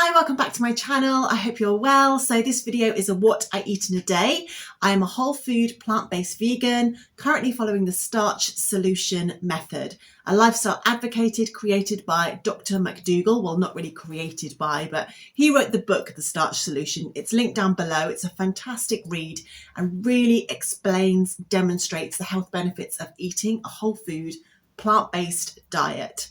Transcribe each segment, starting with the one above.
Hi, welcome back to my channel. I hope you're well. So this video is a what I eat in a day. I am a whole food, plant-based vegan, currently following the Starch Solution method, a lifestyle created by Dr. Mcdougall. Well, not really created by, but he wrote the book, The Starch Solution. It's linked down below. It's a fantastic read and really demonstrates the health benefits of eating a whole food, plant-based diet.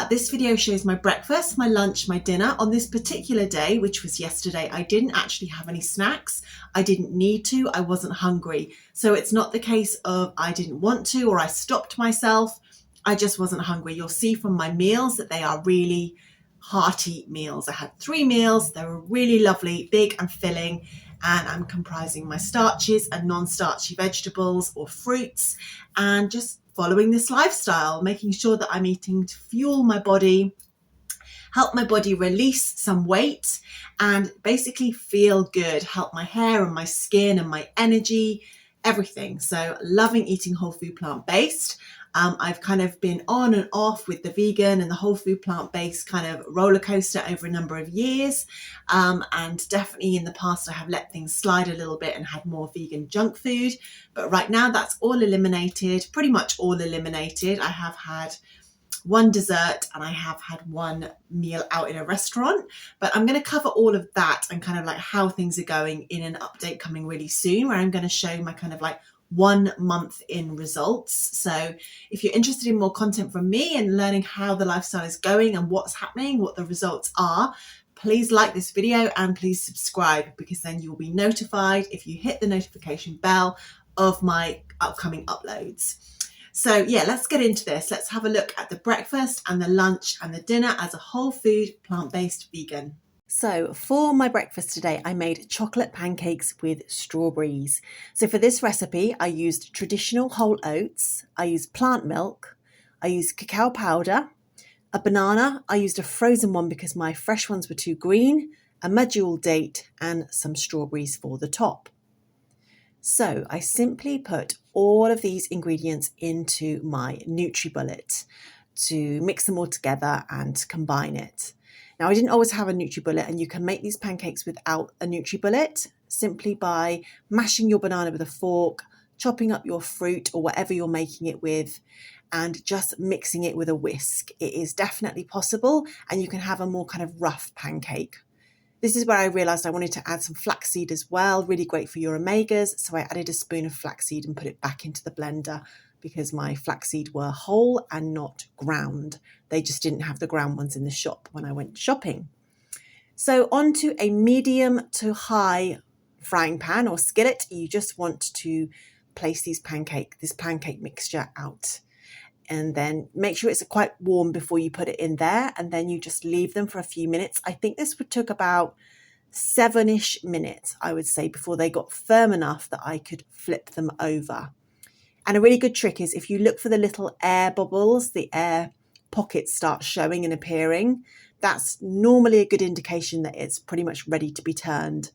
This video shows my breakfast, my lunch, my dinner. On this particular day, which was yesterday, I didn't actually have any snacks. I didn't need to. I wasn't hungry. So it's not the case of I didn't want to or I stopped myself. I just wasn't hungry. You'll see from my meals that they are really hearty meals. I had 3 meals. They were really lovely, big and filling. And I'm comprising my starches and non-starchy vegetables or fruits and just following this lifestyle, making sure that I'm eating to fuel my body, help my body release some weight and basically feel good, help my hair and my skin and my energy, everything. So loving eating whole food plant-based. I've kind of been on and off with the vegan and the whole food plant-based kind of roller coaster over a number of years. And definitely in the past, I have let things slide a little bit and had more vegan junk food. But right now that's all eliminated, pretty much all eliminated. I have had one dessert and I have had one meal out in a restaurant, but I'm going to cover all of that and kind of like how things are going in an update coming really soon, where I'm going to show my kind of like 1 month in results. So if you're interested in more content from me and learning how the lifestyle is going and what's happening, what the results are, please like this video and please subscribe, because then you'll be notified if you hit the notification bell of my upcoming uploads. So yeah, let's get into this. Let's have a look at the breakfast and the lunch and the dinner as a whole food, plant-based vegan. So for my breakfast today, I made chocolate pancakes with strawberries. So for this recipe, I used traditional whole oats, I used plant milk, I used cacao powder, a banana, I used a frozen one because my fresh ones were too green, a Mcdougall date and some strawberries for the top. So I simply put all of these ingredients into my NutriBullet to mix them all together and combine it. Now, I didn't always have a NutriBullet, and you can make these pancakes without a NutriBullet simply by mashing your banana with a fork, chopping up your fruit or whatever you're making it with, and just mixing it with a whisk. It is definitely possible, and you can have a more kind of rough pancake. This is where I realised I wanted to add some flaxseed as well, really great for your omegas. So I added a spoon of flaxseed and put it back into the blender because my flaxseed were whole and not ground. They just didn't have the ground ones in the shop when I went shopping. So onto a medium to high frying pan or skillet, you just want to place this pancake mixture out. And then make sure it's quite warm before you put it in there. And then you just leave them for a few minutes. I think this took about 7-ish minutes, I would say, before they got firm enough that I could flip them over. And a really good trick is if you look for the little air bubbles, the air pockets start showing and appearing, that's normally a good indication that it's pretty much ready to be turned.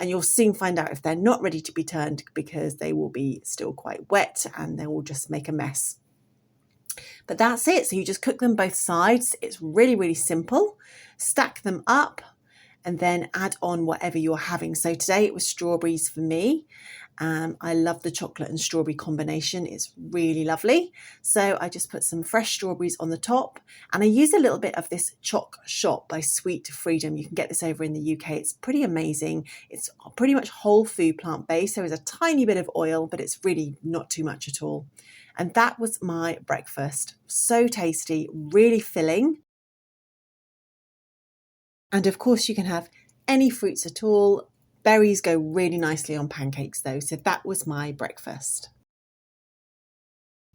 And you'll soon find out if they're not ready to be turned because they will be still quite wet and they will just make a mess. But that's it. So you just cook them both sides. It's really, really simple. Stack them up and then add on whatever you're having. So today it was strawberries for me. I love the chocolate and strawberry combination. It's really lovely. So I just put some fresh strawberries on the top, and I use a little bit of this Choc Shop by Sweet Freedom. You can get this over in the UK. It's pretty amazing. It's pretty much whole food plant-based. There is a tiny bit of oil, but it's really not too much at all. And that was my breakfast. So tasty, really filling. And of course you can have any fruits at all. Berries go really nicely on pancakes though. So that was my breakfast.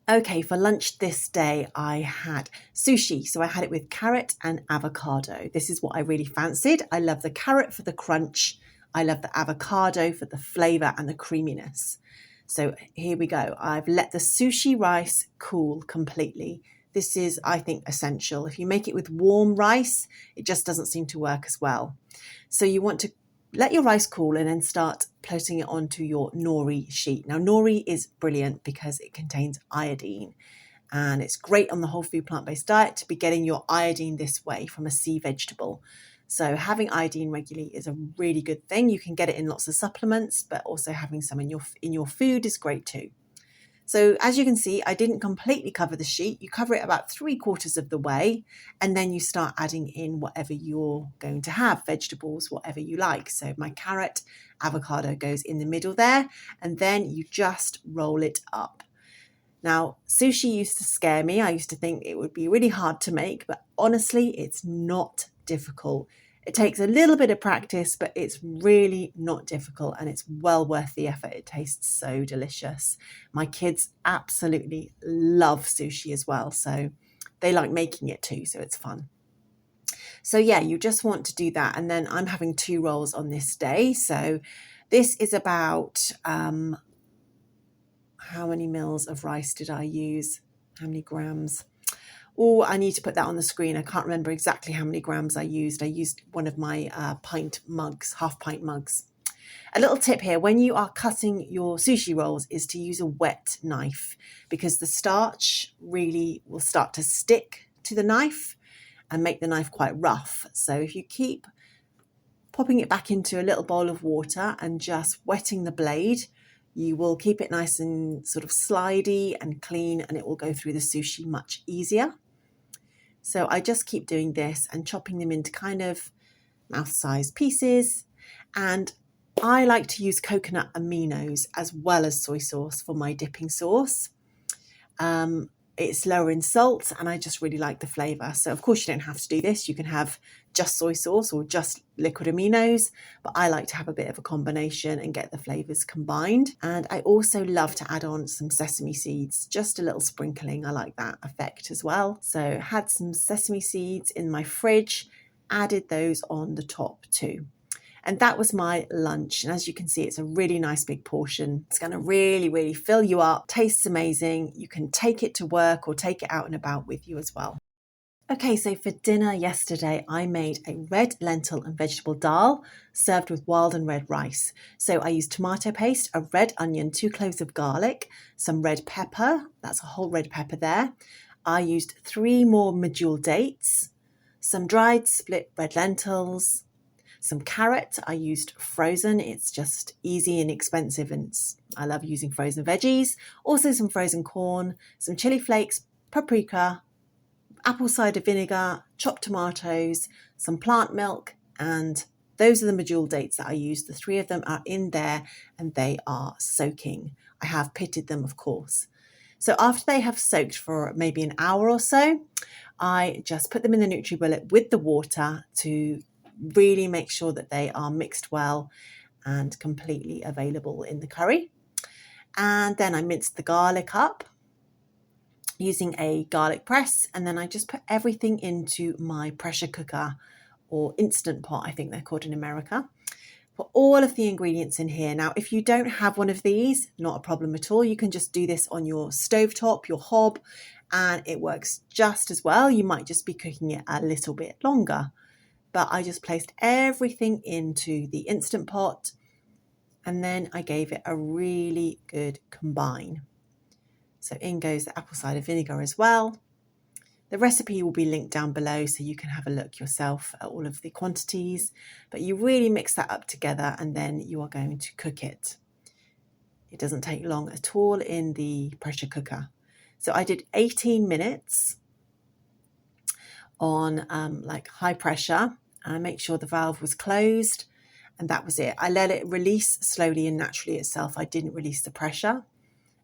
Okay, for lunch this day, I had sushi. So I had it with carrot and avocado. This is what I really fancied. I love the carrot for the crunch. I love the avocado for the flavour and the creaminess. So here we go. I've let the sushi rice cool completely. This is, I think, essential. If you make it with warm rice, it just doesn't seem to work as well. So you want to let your rice cool and then start putting it onto your nori sheet. Now, nori is brilliant because it contains iodine, and it's great on the whole food plant-based diet to be getting your iodine this way from a sea vegetable. So having iodine regularly is a really good thing. You can get it in lots of supplements, but also having some in your food is great too. So as you can see, I didn't completely cover the sheet. You cover it about 3/4 of the way, and then you start adding in whatever you're going to have, vegetables, whatever you like. So my carrot, avocado goes in the middle there, and then you just roll it up. Now, sushi used to scare me. I used to think it would be really hard to make, but honestly, it's not difficult. It takes a little bit of practice, but it's really not difficult and it's well worth the effort. It tastes so delicious. My kids absolutely love sushi as well, so they like making it too, so it's fun. So yeah, you just want to do that. And then I'm having 2 rolls on this day. So this is about, how many mils of rice did I use? How many grams? Oh, I need to put that on the screen. I can't remember exactly how many grams I used. I used one of my pint mugs, half-pint mugs. A little tip here, when you are cutting your sushi rolls, is to use a wet knife because the starch really will start to stick to the knife and make the knife quite rough. So if you keep popping it back into a little bowl of water and just wetting the blade, you will keep it nice and sort of slidey and clean, and it will go through the sushi much easier. So I just keep doing this and chopping them into kind of mouth-sized pieces. And I like to use coconut aminos as well as soy sauce for my dipping sauce. It's lower in salt and I just really like the flavour. So of course you don't have to do this. You can have just soy sauce or just liquid aminos, but I like to have a bit of a combination and get the flavours combined. And I also love to add on some sesame seeds, just a little sprinkling. I like that effect as well. So had some sesame seeds in my fridge, added those on the top too. And that was my lunch. And as you can see, it's a really nice big portion. It's going to really, really fill you up. Tastes amazing. You can take it to work or take it out and about with you as well. Okay, so for dinner yesterday, I made a red lentil and vegetable dal served with wild and red rice. So I used tomato paste, a red onion, 2 cloves of garlic, some red pepper. That's a whole red pepper there. I used 3 more Mcdougall dates, some dried split red lentils, some carrot. I used frozen. It's just easy and inexpensive, and I love using frozen veggies. Also some frozen corn, some chili flakes, paprika, apple cider vinegar, chopped tomatoes, some plant milk, and those are the Mcdougall dates that I used. The 3 of them are in there and they are soaking. I have pitted them, of course. So after they have soaked for maybe an hour or so, I just put them in the NutriBullet with the water to really make sure that they are mixed well and completely available in the curry. And then I minced the garlic up using a garlic press, and then I just put everything into my pressure cooker or instant pot, I think they're called in America. Put all of the ingredients in here. Now, if you don't have one of these, not a problem at all. You can just do this on your stovetop, your hob, and it works just as well. You might just be cooking it a little bit longer. But I just placed everything into the Instant Pot and then I gave it a really good combine. So in goes the apple cider vinegar as well. The recipe will be linked down below so you can have a look yourself at all of the quantities. But you really mix that up together and then you are going to cook it. It doesn't take long at all in the pressure cooker. So I did 18 minutes on like high pressure, and I make sure the valve was closed, and that was it. I let it release slowly and naturally itself. I didn't release the pressure.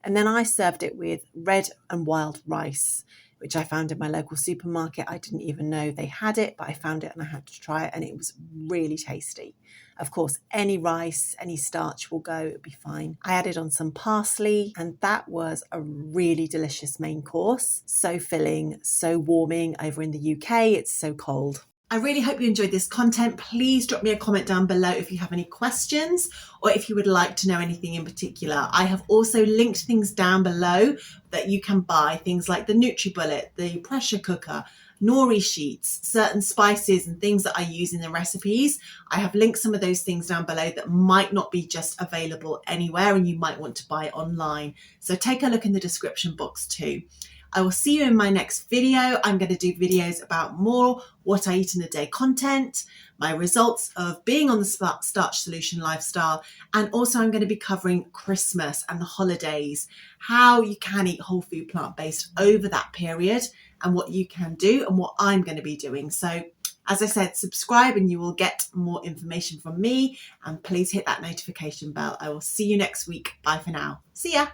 And then I served it with red and wild rice, which I found in my local supermarket. I didn't even know they had it, but I found it and I had to try it, and it was really tasty. Of course, any rice, any starch will go, it'll be fine. I added on some parsley, and that was a really delicious main course. So filling, so warming. Over in the UK, it's so cold. I really hope you enjoyed this content. Please drop me a comment down below if you have any questions or if you would like to know anything in particular. I have also linked things down below that you can buy, things like the NutriBullet, the pressure cooker, nori sheets, certain spices and things that I use in the recipes. I have linked some of those things down below that might not be just available anywhere and you might want to buy online. So take a look in the description box too. I will see you in my next video. I'm going to do videos about more what I eat in a day content, my results of being on the Starch Solution lifestyle, and also I'm going to be covering Christmas and the holidays, how you can eat whole food plant-based over that period and what you can do and what I'm going to be doing. So as I said, subscribe and you will get more information from me, and please hit that notification bell. I will see you next week. Bye for now. See ya.